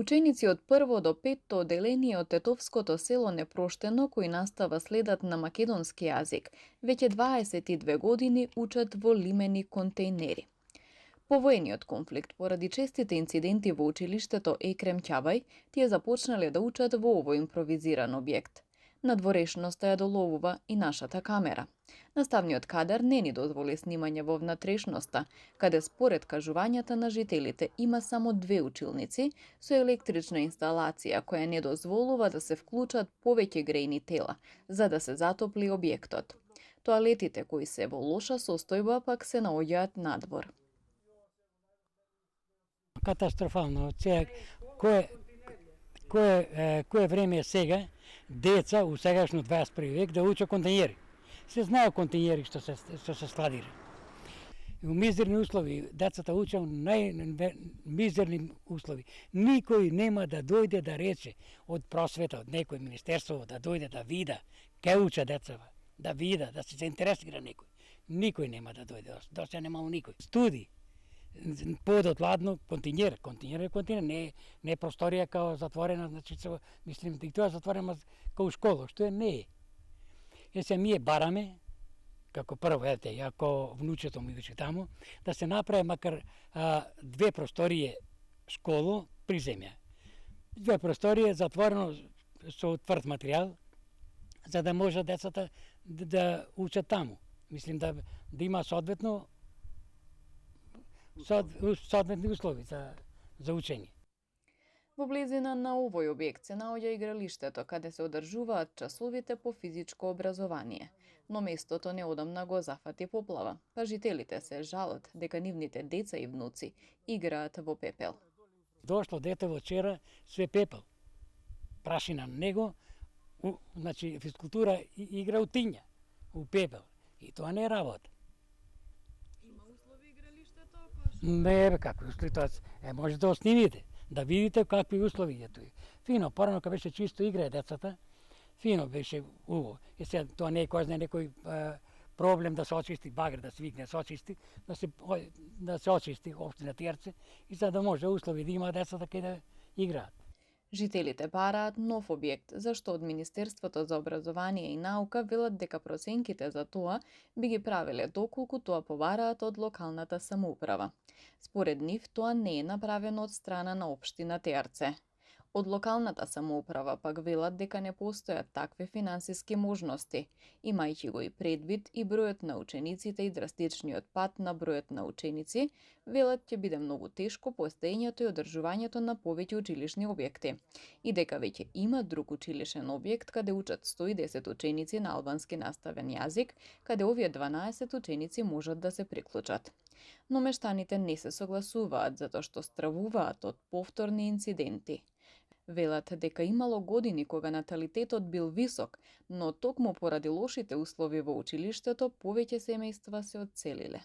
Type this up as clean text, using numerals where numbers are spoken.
Ученици од прво до петто одделение од Тетовското село Непроштено, кои настава следат на македонски јазик, веќе 22 години учат во лимени контејнери. По воениот конфликт, поради честите инциденти во училиштето Екрем Ќабај, тие започнале да учат во овој импровизиран објект. Надворешноста ја доловува и нашата камера. Наставниот кадар не ни дозволи снимање во внатрешноста, каде според кажувањата на жителите има само 2 училници со електрична инсталација која не дозволува да се вклучат повеќе грејни тела, за да се затопли објектот. Тоалетите кои се во лоша состојба пак се наоѓаат надвор. Катастрофално. Кое време е сега деца у сегашно 21 век да учат контењери. Се знае контењери што се складира. У мизерни услови, децата учат у најмизерни услови. Никој нема да дојде да рече од просвета, од некој министерство, да дојде да вида, ке учат децава, да вида, да се заинтересира некој. Никој нема да дојде, до сега немало никој. Студи, подот ладно, контењер, не е просторија као затворена, значи мислим и тоа затворена као школа, што не е. Се ние бараме, како прво, ете, ако внучето ми учи таму, да се направи макар 2 просторија школу при земја. 2 просторија затворено со тврд материјал, за да може децата да учат таму. Мислим да има соодветни услови за учење. Во близина на овој објект се наоѓа игралиштето, каде се одржуваат часовите по физичко образование. Но местото неодамна го зафати поплава, па жителите се жалат дека нивните деца и внуци играат во пепел. Дошло дете во вчера, све пепел. Прашина на него, значи физкултура игра у тиња, у пепел. И тоа не е работа. Не, какви услови тоа? Може да снимите, да видите какви услови е тој. Фино, порано кога беше чисто играе децата, фино беше убаво. И сега тоа не е кој знае некој проблем да се очисти багер, да се викне, се очисти, да се очисти општина Тијарце и за да може услови да има децата кај да играат. Жителите бараат нов објект, зашто од Министерството за образование и наука велат дека проценките за тоа би ги правеле доколку тоа побараат од локалната самоуправа. Според нив тоа не е направено од страна на општина Тијарце. Од локалната самоуправа пак велат дека не постојат такви финансиски можности, имајќи го и предвид и бројот на учениците и драстичниот пат на бројот на ученици, велат ќе биде многу тешко постоењето и одржувањето на повеќе училишни објекти, и дека веќе има друг училишен објект каде учат 110 ученици на албански наставен јазик, каде овие 12 ученици можат да се приклучат. Но мештаните не се согласуваат затоа што стравуваат од повторни инциденти. Велат дека имало години кога наталитетот бил висок, но токму поради лошите услови во училиштето повеќе семејства се одселиле.